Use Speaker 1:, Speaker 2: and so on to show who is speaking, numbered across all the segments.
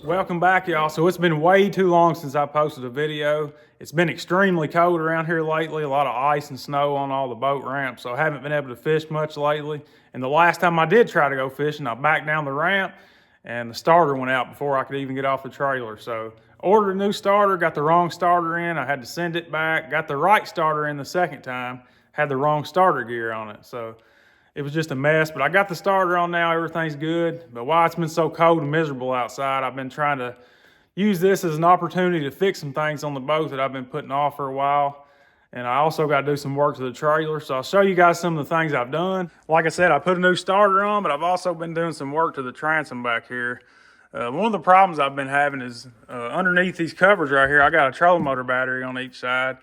Speaker 1: Welcome back, y'all. So it's been way too long since I posted a video. It's been extremely cold around here lately, a lot of ice and snow on all the boat ramps, so I haven't been able to fish much lately. And the last time I did try to go fishing, I backed down the ramp and the starter went out before I could even get off the trailer. So ordered a new starter, got the wrong starter in, I had to send it back, got the right starter in the second time, had the wrong starter gear on it. So it was just a mess, but I got the starter on now, everything's good. But while it's been so cold and miserable outside, I've been trying to use this as an opportunity to fix some things on the boat that I've been putting off for a while. And I also got to do some work to the trailer. So I'll show you guys some of the things I've done. Like I said, I put a new starter on, but I've also been doing some work to the transom back here. One of the problems I've been having is underneath these covers right here, I got a trolling motor battery on each side.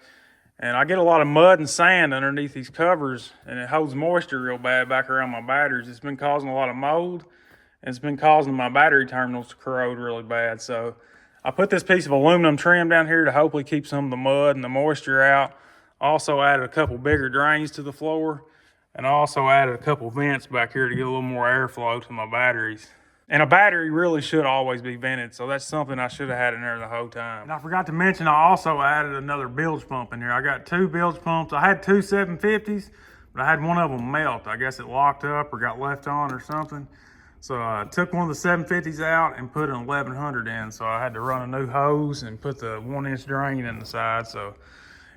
Speaker 1: And I get a lot of mud and sand underneath these covers, and it holds moisture real bad back around my batteries. It's been causing a lot of mold, and it's been causing my battery terminals to corrode really bad. So I put this piece of aluminum trim down here to hopefully keep some of the mud and the moisture out. Also added a couple bigger drains to the floor, and I also added a couple vents back here to get a little more airflow to my batteries. And a battery really should always be vented, so that's something I should have had in there the whole time. And I forgot to mention, I also added another bilge pump in here. I got two bilge pumps. I had two 750s, but I had one of them melt. I guess it locked up or got left on or something. So I took one of the 750s out and put an 1100 in. So I had to run a new hose and put the 1-inch drain in the side. So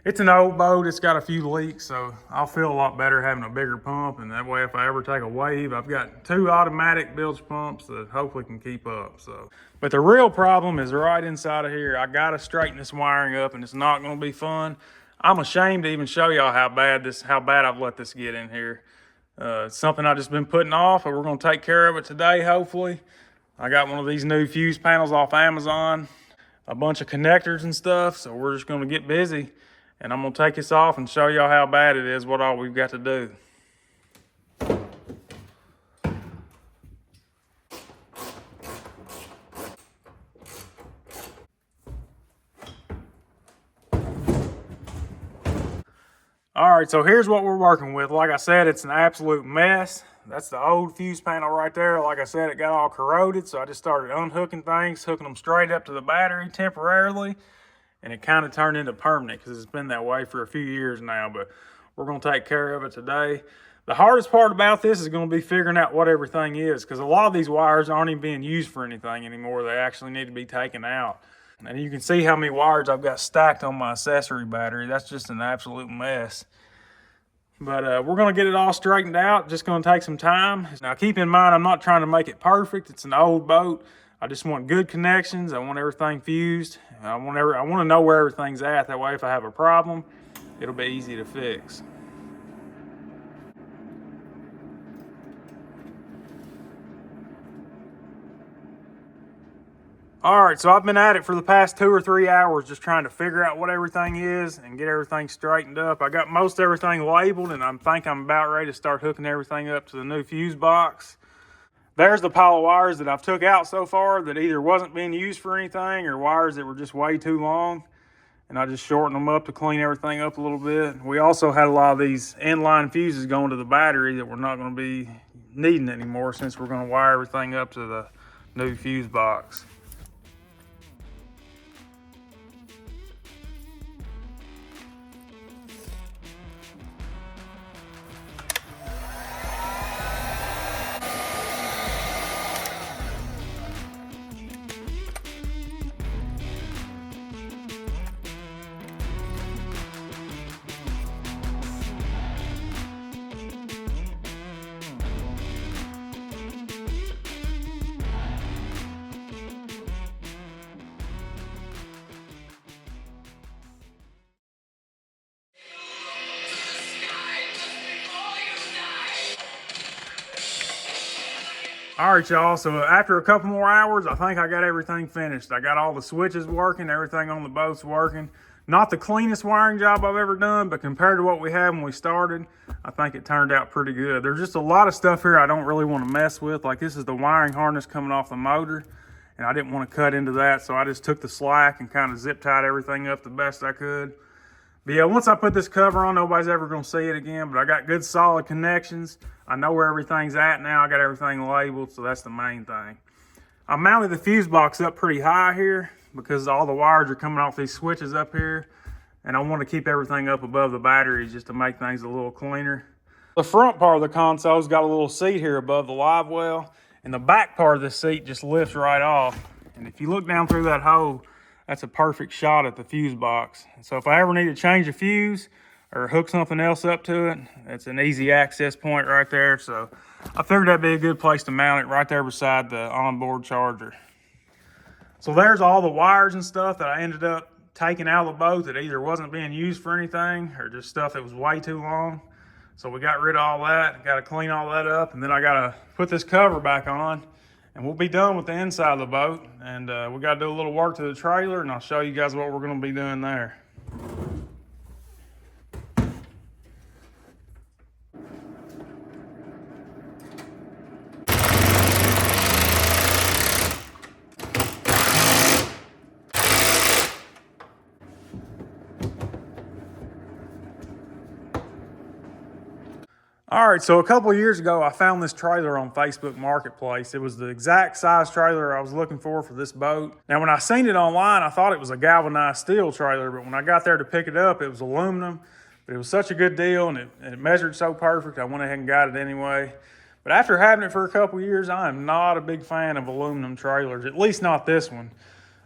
Speaker 1: it's an old boat, it's got a few leaks, so I'll feel a lot better having a bigger pump, and that way if I ever take a wave, I've got two automatic bilge pumps that hopefully can keep up. But the real problem is right inside of here. I gotta straighten this wiring up, and it's not gonna be fun. I'm ashamed to even show y'all how bad I've let this get in here. It's something I've just been putting off, but we're gonna take care of it today, hopefully. I got one of these new fuse panels off Amazon, a bunch of connectors and stuff, so we're just gonna get busy. And I'm gonna take this off and show y'all how bad it is, what all we've got to do. All right, so here's what we're working with. Like I said, it's an absolute mess. That's the old fuse panel right there. Like I said, it got all corroded, so I just started unhooking things, hooking them straight up to the battery temporarily. And it kind of turned into permanent because it's been that way for a few years now, but we're going to take care of it today. The hardest part about this is going to be figuring out what everything is, because a lot of these wires aren't even being used for anything anymore. They actually need to be taken out. And you can see how many wires I've got stacked on my accessory battery. That's just an absolute mess. But we're going to get it all straightened out. Just going to take some time. Now keep in mind, I'm not trying to make it perfect. It's an old boat. I just want good connections. I want everything fused. I want to know where everything's at. That way, if I have a problem, it'll be easy to fix. All right, so I've been at it for the past 2 or 3 hours just trying to figure out what everything is and get everything straightened up. I got most everything labeled, and I think I'm about ready to start hooking everything up to the new fuse box. There's the pile of wires that I've took out so far that either wasn't being used for anything or wires that were just way too long. And I just shortened them up to clean everything up a little bit. We also had a lot of these inline fuses going to the battery that we're not going to be needing anymore since we're going to wire everything up to the new fuse box. All right, y'all, so after a couple more hours, I think I got everything finished. I got all the switches working, everything on the boat's working. Not the cleanest wiring job I've ever done, but compared to what we had when we started, I think it turned out pretty good. There's just a lot of stuff here I don't really want to mess with. Like this is the wiring harness coming off the motor, and I didn't want to cut into that, so I just took the slack and kind of zip tied everything up the best I could. But yeah, once I put this cover on, nobody's ever going to see it again, but I got good solid connections. I know where everything's at now. I got everything labeled, so that's the main thing. I mounted the fuse box up pretty high here because all the wires are coming off these switches up here. And I want to keep everything up above the batteries just to make things a little cleaner. The front part of the console's got a little seat here above the live well, and the back part of the seat just lifts right off. And if you look down through that hole, that's a perfect shot at the fuse box. So if I ever need to change a fuse or hook something else up to it, it's an easy access point right there. So I figured that'd be a good place to mount it right there beside the onboard charger. So there's all the wires and stuff that I ended up taking out of the boat that either wasn't being used for anything or just stuff that was way too long. So we got rid of all that, got to clean all that up, and then I got to put this cover back on, and we'll be done with the inside of the boat. And we got to do a little work to the trailer, and I'll show you guys what we're going to be doing there. All right, so a couple of years ago, I found this trailer on Facebook Marketplace. It was the exact size trailer I was looking for this boat. Now, when I seen it online, I thought it was a galvanized steel trailer, but when I got there to pick it up, it was aluminum. But it was such a good deal, and it measured so perfect, I went ahead and got it anyway. But after having it for a couple of years, I am not a big fan of aluminum trailers, at least not this one.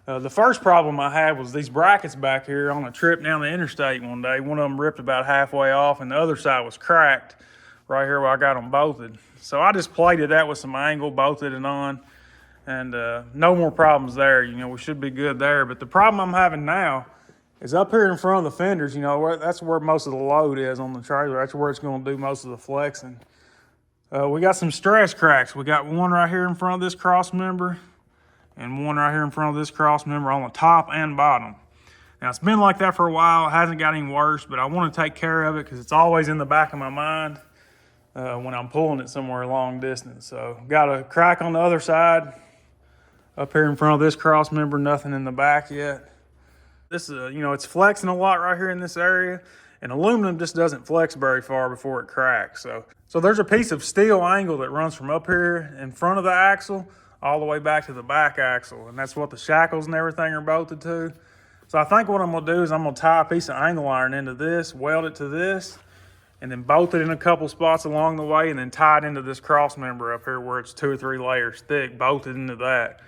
Speaker 1: The first problem I had was these brackets back here on a trip down the interstate one day. One of them ripped about halfway off, and the other side was cracked right here where I got them bolted. So I just plated that with some angle, bolted it on, and no more problems there. You know, we should be good there. But the problem I'm having now is up here in front of the fenders. You know, that's where most of the load is on the trailer. That's where it's going to do most of the flexing. We got some stress cracks. We got one right here in front of this cross member and one right here in front of this cross member on the top and bottom. Now, it's been like that for a while. It hasn't got any worse, but I want to take care of it because it's always in the back of my mind when I'm pulling it somewhere long distance. So got a crack on the other side up here in front of this cross member, nothing in the back yet. This is, you know, it's flexing a lot right here in this area, and aluminum just doesn't flex very far before it cracks. So there's a piece of steel angle that runs from up here in front of the axle all the way back to the back axle, and that's what the shackles and everything are bolted to. So I think what I'm gonna do is I'm gonna tie a piece of angle iron into this, weld it to this, and then bolt it in a couple spots along the way, and then tie it into this cross member up here where it's 2 or 3 layers thick, bolted into that.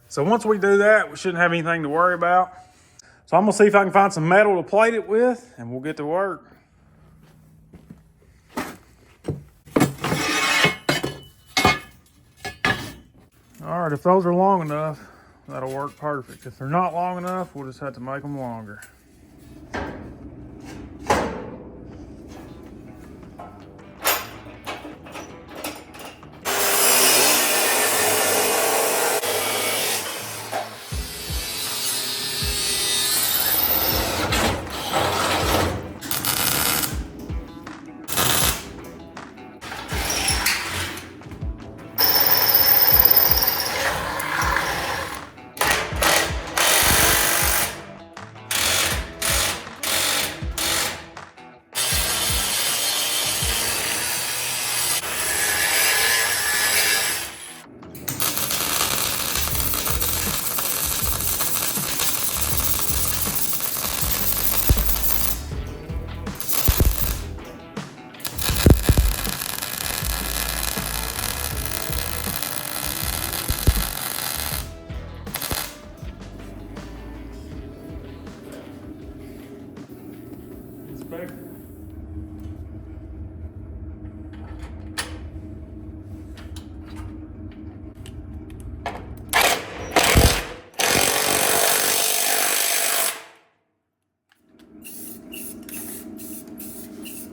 Speaker 1: So once we do that, we shouldn't have anything to worry about. So I'm gonna see if I can find some metal to plate it with, and we'll get to work. All right, if those are long enough, that'll work perfect. If they're not long enough, we'll just have to make them longer.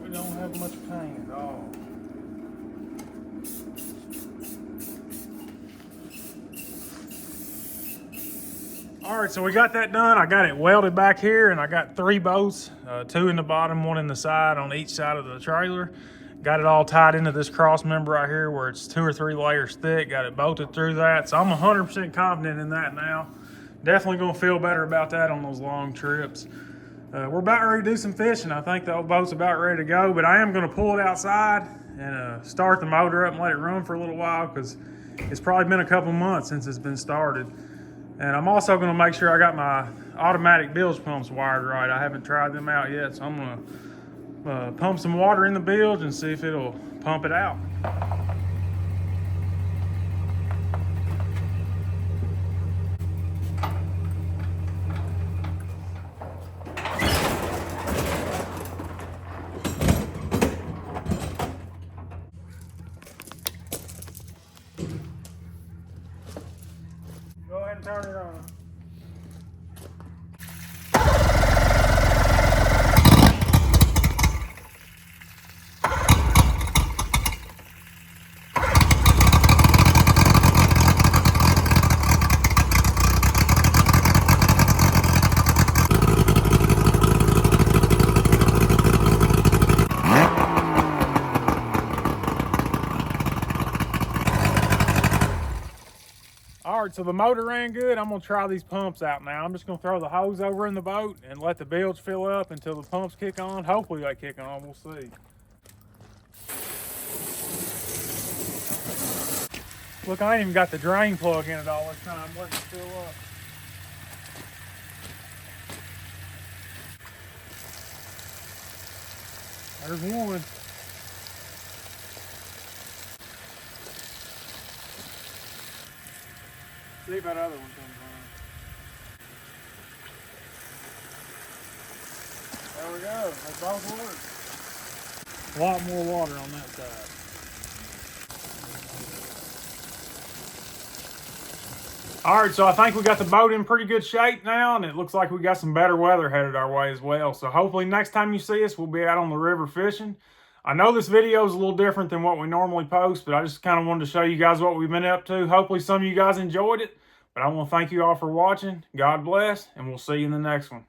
Speaker 1: We don't have much paint at all. All right, so we got that done. I got it welded back here, and I got 3 bolts, 2 in the bottom, 1 in the side on each side of the trailer. Got it all tied into this cross member right here where it's 2 or 3 layers thick. Got it bolted through that. So I'm 100% confident in that now. Definitely gonna feel better about that on those long trips. We're about ready to do some fishing. I think the boat's about ready to go, but I am gonna pull it outside and start the motor up and let it run for a little while, because it's probably been a couple months since it's been started. And I'm also going to make sure I got my automatic bilge pumps wired right. I haven't tried them out yet, so I'm going to pump some water in the bilge and see if it'll pump it out. Go ahead and turn it on. All right, so the motor ran good. I'm gonna try these pumps out now. I'm just gonna throw the hose over in the boat and let the bilge fill up until the pumps kick on. Hopefully they kick on, we'll see. Look, I ain't even got the drain plug in it all this time. I'm letting it fill up. There's one. See if that other one comes on. There we go. They both work. A lot more water on that side. All right, so I think we got the boat in pretty good shape now, and it looks like we got some better weather headed our way as well. So hopefully next time you see us, we'll be out on the river fishing. I know this video is a little different than what we normally post, but I just kind of wanted to show you guys what we've been up to. Hopefully some of you guys enjoyed it, but I want to thank you all for watching. God bless, and we'll see you in the next one.